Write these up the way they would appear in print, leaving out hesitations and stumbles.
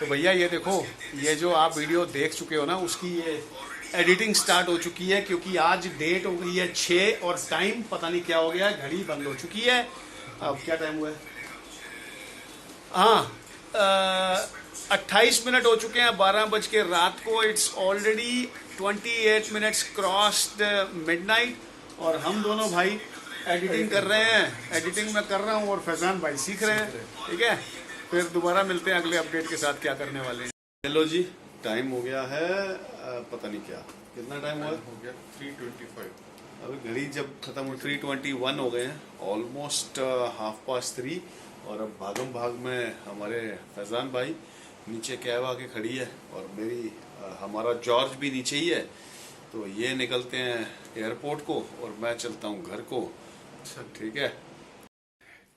तो भैया ये देखो, ये जो आप वीडियो देख चुके हो ना, उसकी ये एडिटिंग स्टार्ट हो चुकी है, क्योंकि आज डेट हो गई है 6 और टाइम पता नहीं क्या हो गया है, घड़ी बंद हो चुकी है। अब क्या टाइम हुआ है? हाँ, 28 मिनट हो चुके हैं 12 बज के रात को। It's already 28 minutes crossed midnight और हम दोनों भाई एडिटिंग कर रहे हैं। एडिटिंग मैं कर रहा हूँ और फैजान भाई सीख रहे हैं। ठीक है, फिर दोबारा मिलते हैं अगले अपडेट के साथ, क्या करने वाले हैं। हेलो जी, टाइम हो गया है पता नहीं क्या, कितना टाइम हुआ हो गया 3:25। अभी घड़ी जब खत्म हो 3:21 हो गए हैं, ऑलमोस्ट 3:30। और अब भागम भाग में हमारे फैजान भाई नीचे कैब आके खड़ी है और मेरी हमारा जॉर्ज भी नीचे ही है। तो ये निकलते हैं एयरपोर्ट को और मैं चलता हूँ घर को। अच्छा ठीक है।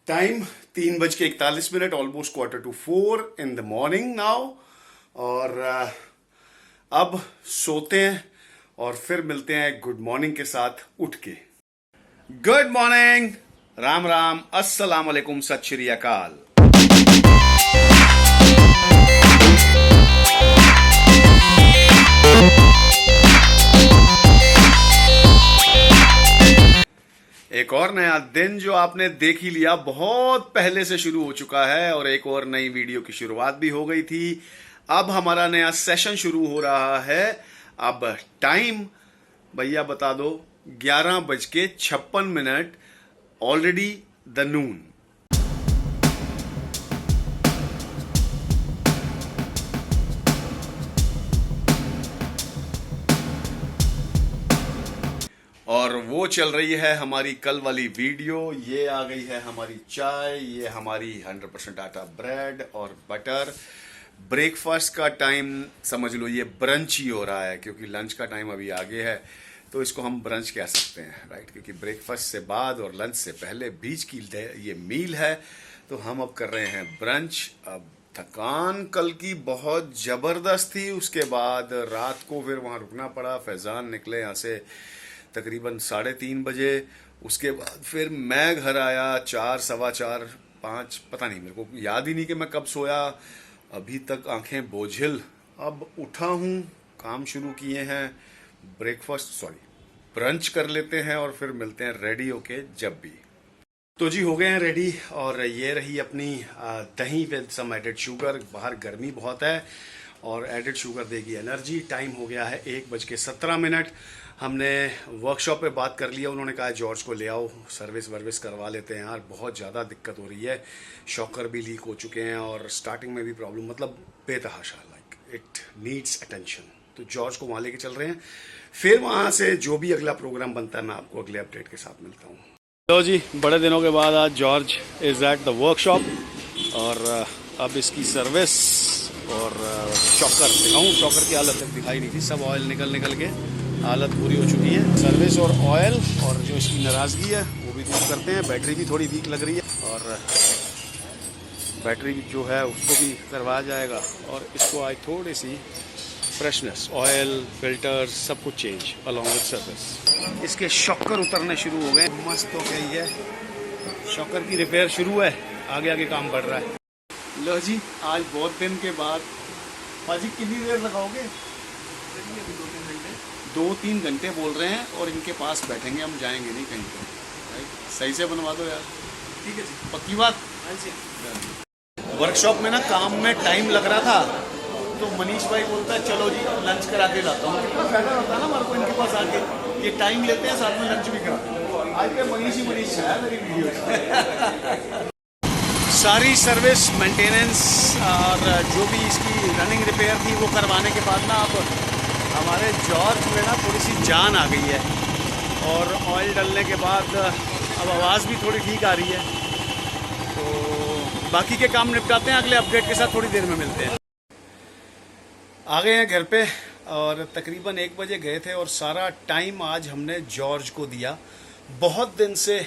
Time 3:41, almost 3:45 in the morning now. और अब सोते हैं और फिर मिलते हैं गुड मॉर्निंग के साथ उठ के। गुड मॉर्निंग, राम राम, अस्सलाम वालेकुम, सत श्री अकाल। एक और नया दिन जो आपने देख ही लिया, बहुत पहले से शुरू हो चुका है और एक और नई वीडियो की शुरुआत भी हो गई थी। अब हमारा नया सेशन शुरू हो रहा है। अब टाइम भैया बता दो, 11:56, ऑलरेडी द नून। और वो चल रही है हमारी कल वाली वीडियो। ये आ गई है हमारी चाय, ये हमारी 100% आटा ब्रेड और बटर। ब्रेकफास्ट का टाइम समझ लो ये ब्रंच ही हो रहा है, क्योंकि लंच का टाइम अभी आगे है, तो इसको हम ब्रंच कह सकते हैं, राइट। क्योंकि ब्रेकफास्ट से बाद और लंच से पहले बीच की ये मील है, तो हम अब कर रहे हैं ब्रंच। अब थकान कल की बहुत ज़बरदस्त थी, उसके बाद रात को फिर वहाँ रुकना पड़ा। फैज़ान निकले यहाँ से तकरीबन 3:30 बजे। उसके बाद फिर मैं घर आया 4, सवा 4, 5, पता नहीं, मेरे को याद ही नहीं कि मैं कब सोया। अभी तक आंखें बोझिल। अब उठा हूँ, काम शुरू किए हैं, ब्रंच कर लेते हैं और फिर मिलते हैं रेडी होके जब भी। तो जी हो गए हैं रेडी, और ये रही अपनी दही विद सम एडेड शुगर। बाहर गर्मी बहुत है और एडेड शुगर देगी एनर्जी। टाइम हो गया है 1:17। हमने वर्कशॉप पे बात कर लिया, उन्होंने कहा जॉर्ज को ले आओ, सर्विस वर्विस करवा लेते हैं यार, बहुत ज़्यादा दिक्कत हो रही है। शॉकर भी लीक हो चुके हैं और स्टार्टिंग में भी प्रॉब्लम, मतलब बेतहाशा, लाइक इट नीड्स अटेंशन। तो जॉर्ज को वहाँ लेके चल रहे हैं, फिर वहाँ से जो भी अगला प्रोग्राम बनता है मैं आपको अगले अपडेट के साथ मिलता हूँ। तो जी बड़े दिनों के बाद आज George is at the workshop और अब इसकी सर्विस और शॉकर दिखाऊँ। शॉकर की हालत तक दिखाई नहीं थी, सब ऑयल निकल के हालत पूरी हो चुकी है। सर्विस और ऑयल और जो इसकी नाराज़गी है वो भी दूर करते हैं। बैटरी भी थोड़ी वीक लग रही है और बैटरी जो है उसको भी करवाया जाएगा। और इसको आज थोड़ी सी फ्रेशनेस, ऑयल, फिल्टर, सब कुछ चेंज अलॉन्ग विद सर्विस। इसके शॉकर उतरने शुरू हो गए, मस्त हो गई है। शॉकर की रिपेयर शुरू है, आगे आगे काम बढ़ रहा है। लो जी, आज बहुत दिन के बाद। पाजी कितनी देर लगाओगे? 2-3 घंटे बोल रहे हैं और इनके पास बैठेंगे, हम जाएंगे नहीं कहीं पर, राइट। सही से बनवा दो यार। ठीक है जी, पक्की बात। वर्कशॉप में ना काम में टाइम लग रहा था, तो मनीष भाई बोलता है चलो जी लंच करा के लाता हूँ। कितना फायदा होता है ना हमारे को इनके पास आके, ये टाइम लेते हैं साथ में लंच भी कराते हैं। आज के मनीष ही मनीष है मेरी वीडियो। सारी सर्विस, मेंटेनेंस और जो भी इसकी रनिंग रिपेयर थी वो करवाने के बाद ना अब हमारे जॉर्ज में ना थोड़ी सी जान आ गई है और ऑयल डलने के बाद अब आवाज़ भी थोड़ी ठीक आ रही है। तो बाकी के काम निपटाते हैं, अगले अपडेट के साथ थोड़ी देर में मिलते हैं। आ गए हैं घर पे और तकरीबन 1 बजे गए थे और सारा टाइम आज हमने जॉर्ज को दिया। बहुत दिन से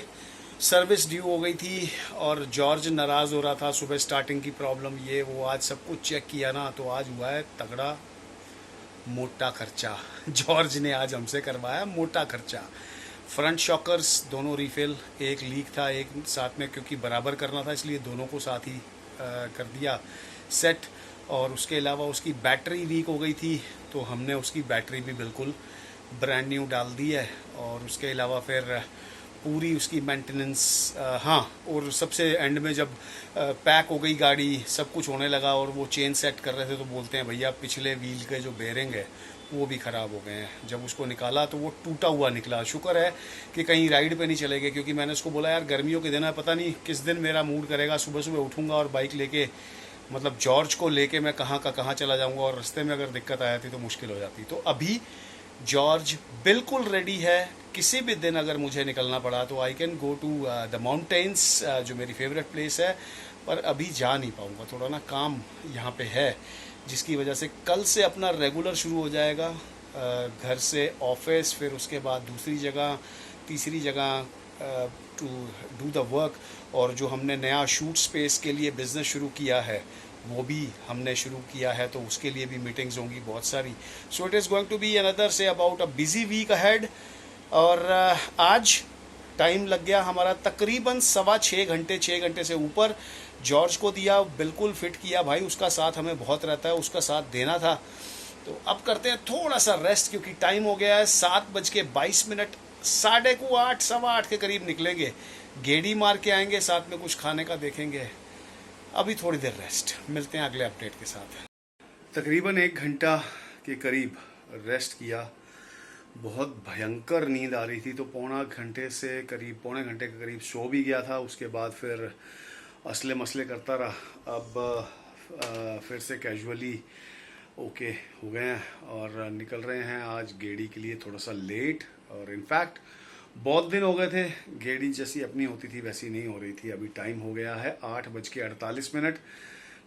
सर्विस ड्यू हो गई थी और जॉर्ज नाराज़ हो रहा था, सुबह स्टार्टिंग की प्रॉब्लम ये वो। आज सब कुछ चेक किया ना, तो आज हुआ है तगड़ा मोटा खर्चा। जॉर्ज ने आज हमसे करवाया मोटा खर्चा। फ्रंट शॉकर्स दोनों रिफिल, एक लीक था एक साथ में, क्योंकि बराबर करना था इसलिए दोनों को साथ ही कर दिया सेट। और उसके अलावा उसकी बैटरी वीक हो गई थी, तो हमने उसकी बैटरी भी बिल्कुल ब्रांड न्यू डाल दी है। और उसके अलावा फिर पूरी उसकी मेंटेनेंस, हाँ, और सबसे एंड में जब पैक हो गई गाड़ी, सब कुछ होने लगा और वो चेन सेट कर रहे थे तो बोलते हैं भैया पिछले व्हील के जो बेयरिंग है वो भी ख़राब हो गए हैं। जब उसको निकाला तो वो टूटा हुआ निकला। शुक्र है कि कहीं राइड पे नहीं चले गए, क्योंकि मैंने उसको बोला यार गर्मियों के दिन है, पता नहीं किस दिन मेरा मूड करेगा, सुबह सुबह उठूँगा और बाइक लेके, मतलब जॉर्ज को लेके मैं कहाँ का कहाँ चला जाऊँगा, और रास्ते में अगर दिक्कत आ जाती तो मुश्किल हो जाती। तो अभी जॉर्ज बिल्कुल रेडी है। किसी भी दिन अगर मुझे निकलना पड़ा तो I can go to the mountains, जो मेरी फेवरेट प्लेस है, पर अभी जा नहीं पाऊँगा, थोड़ा ना काम यहाँ पे है, जिसकी वजह से कल से अपना रेगुलर शुरू हो जाएगा। घर से ऑफिस, फिर उसके बाद दूसरी जगह, तीसरी जगह टू डू द वर्क। और जो हमने नया शूट स्पेस के लिए बिज़नेस शुरू किया है वो भी हमने शुरू किया है, तो उसके लिए भी मीटिंग्स होंगी बहुत सारी। So it is going to be another say about a busy week ahead. और आज टाइम लग गया हमारा तकरीबन 6.25 घंटे, 6 घंटे से ऊपर। जॉर्ज को दिया, बिल्कुल फिट किया भाई, उसका साथ हमें बहुत रहता है, उसका साथ देना था। तो अब करते हैं थोड़ा सा रेस्ट, क्योंकि टाइम हो गया है 7:22। 7:15, 8:15 के करीब निकलेंगे, गेड़ी मार के आएंगे, साथ में कुछ खाने का देखेंगे। अभी थोड़ी देर रेस्ट, मिलते हैं अगले अपडेट के साथ। तकरीबन 1 घंटा के करीब रेस्ट किया। बहुत भयंकर नींद आ रही थी, तो पौने घंटे के करीब सो भी गया था। उसके बाद फिर असले मसले करता रहा। अब फिर से कैजुअली ओके हो गए हैं और निकल रहे हैं आज गेड़ी के लिए, थोड़ा सा लेट। और इनफैक्ट बहुत दिन हो गए थे, गेड़ी जैसी अपनी होती थी वैसी नहीं हो रही थी। अभी टाइम हो गया है 8:48।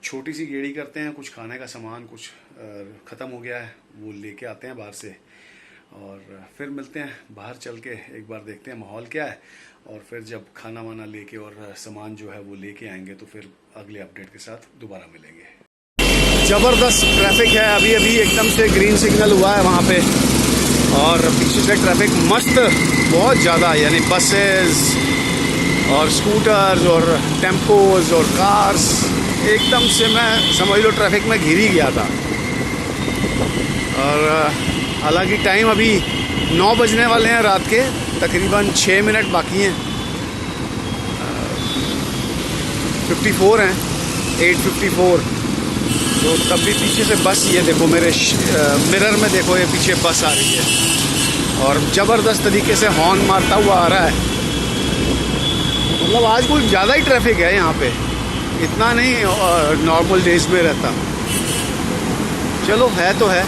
छोटी सी गेड़ी करते हैं, कुछ खाने का सामान कुछ ख़त्म हो गया है, वो लेके आते हैं बाहर से, और फिर मिलते हैं बाहर चल के, एक बार देखते हैं माहौल क्या है। और फिर जब खाना वाना लेके और सामान जो है वो लेके आएंगे तो फिर अगले अपडेट के साथ दोबारा मिलेंगे। ज़बरदस्त ट्रैफिक है, अभी अभी एकदम से ग्रीन सिग्नल हुआ है वहाँ पे, और पीछे से ट्रैफिक मस्त बहुत ज़्यादा, यानी बसेस और स्कूटर्स और टेम्पोज और कार्स, एकदम से मैं समझ लो ट्रैफिक में घिर ही गया था। और हालांकि टाइम अभी 9 बजने वाले हैं रात के, तकरीबन 6 मिनट बाकी हैं। 54 हैं, 8:54। तो तब भी पीछे से बस, ये देखो मेरे मिरर में देखो, ये पीछे बस आ रही है और ज़बरदस्त तरीके से हॉर्न मारता हुआ आ रहा है। मतलब आज कुछ ज़्यादा ही ट्रैफिक है यहाँ पे, इतना नहीं नॉर्मल डेज में रहता। चलो है तो है,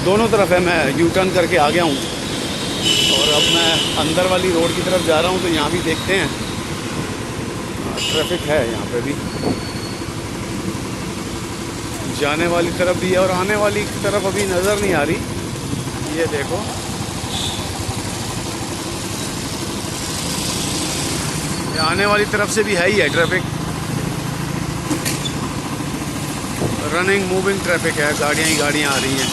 दोनों तरफ है। मैं यू टर्न करके आ गया हूँ और अब मैं अंदर वाली रोड की तरफ जा रहा हूँ, तो यहाँ भी देखते हैं ट्रैफिक है यहाँ पे भी, जाने वाली तरफ भी है और आने वाली तरफ अभी नज़र नहीं आ रही। ये देखो, ये आने वाली तरफ से भी है ही है ट्रैफिक, रनिंग मूविंग ट्रैफिक है, गाड़ियाँ ही गाड़ियाँ आ रही हैं।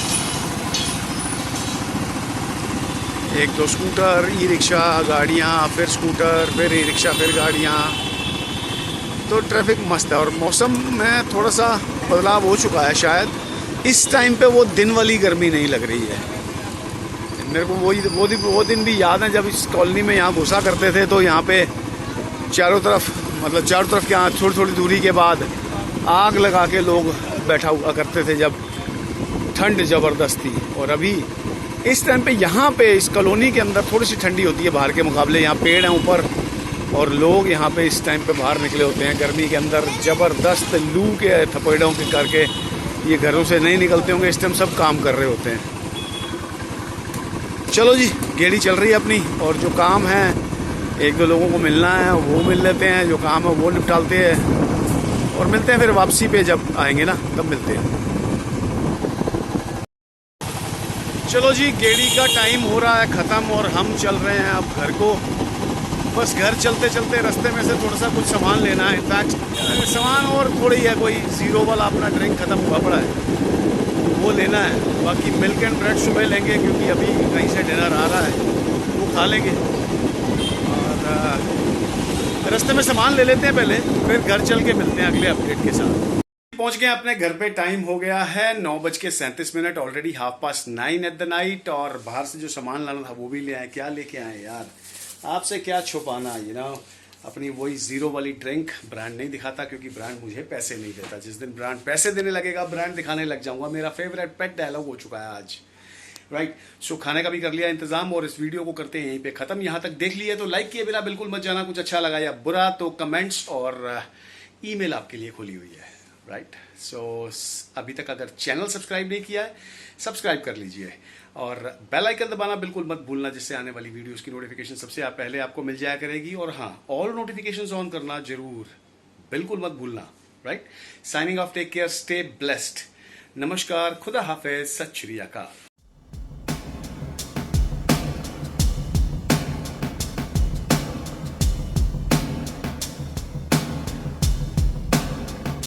एक दो स्कूटर, ई रिक्शा, गाड़ियाँ, फिर स्कूटर, फिर ई रिक्शा, फिर गाड़ियाँ, तो ट्रैफिक मस्त है। और मौसम में थोड़ा सा बदलाव हो चुका है, शायद इस टाइम पे वो दिन वाली गर्मी नहीं लग रही है मेरे को। वो दिन भी याद है जब इस कॉलोनी में यहाँ घुसा करते थे, तो यहाँ पे चारों तरफ, मतलब चारों तरफ के यहाँ थोड़ी थोड़ी दूरी के बाद आग लगा के लोग बैठा हुआ करते थे जब ठंड ज़बरदस्त थी। और अभी इस टाइम पे यहाँ पे इस कॉलोनी के अंदर थोड़ी सी ठंडी होती है बाहर के मुकाबले। यहाँ पेड़ हैं ऊपर और लोग यहाँ पे इस टाइम पे बाहर निकले होते हैं गर्मी के अंदर। ज़बरदस्त लू के थपेड़ों के करके ये घरों से नहीं निकलते होंगे, इस टाइम सब काम कर रहे होते हैं। चलो जी, गेड़ी चल रही है अपनी, और जो काम है एक दो लोगों को मिलना है वो मिल लेते हैं, जो काम है वो निपटालते हैं, और मिलते हैं फिर वापसी पे जब आएंगे ना तब मिलते हैं। चलो जी, गेड़ी का टाइम हो रहा है ख़त्म और हम चल रहे हैं अब घर को। बस घर चलते चलते रास्ते में से थोड़ा सा कुछ सामान लेना है। इनफैक्ट सामान और थोड़ी है, कोई ज़ीरो वाला अपना ड्रिंक ख़त्म हुआ पड़ा है, वो लेना है। बाकी मिल्क एंड ब्रेड सुबह लेंगे, क्योंकि अभी कहीं से डिनर आ रहा है, वो खा लेंगे। और रास्ते में सामान ले लेते हैं पहले, फिर घर चल के मिलते हैं अगले अपडेट के साथ। पहुंच गए अपने घर पे। टाइम हो गया है 9:37 ऑलरेडी 9:30 एट द नाइट। और बाहर से जो सामान लाना था वो भी ले आए। क्या लेके आए यार, आपसे क्या छुपाना, अपनी वही जीरो वाली ड्रिंक। ब्रांड नहीं दिखाता क्योंकि ब्रांड मुझे पैसे नहीं देता। जिस दिन ब्रांड पैसे देने लगेगा ब्रांड दिखाने लग जाऊंगा। मेरा फेवरेट पेट डायलॉग हो चुका है आज। राइट, सो खाने का भी कर लिया इंतजाम और इस वीडियो को करते हैं यहीं पे खत्म। यहां तक देख लिए तो लाइक किए बिना बिल्कुल मत जाना। कुछ अच्छा लगा या बुरा तो कमेंट्स और ईमेल आपके लिए खुली हुई है। राइट, सो अभी तक अगर चैनल सब्सक्राइब नहीं किया है सब्सक्राइब कर लीजिए और बेल आइकन दबाना बिल्कुल मत भूलना, जिससे आने वाली वीडियोस की नोटिफिकेशन सबसे पहले आपको मिल जाया करेगी। और हाँ, ऑल नोटिफिकेशंस ऑन करना जरूर, बिल्कुल मत भूलना। Right, signing off, take care, stay blessed. नमस्कार, खुदा हाफिज, सत श्री अकाल।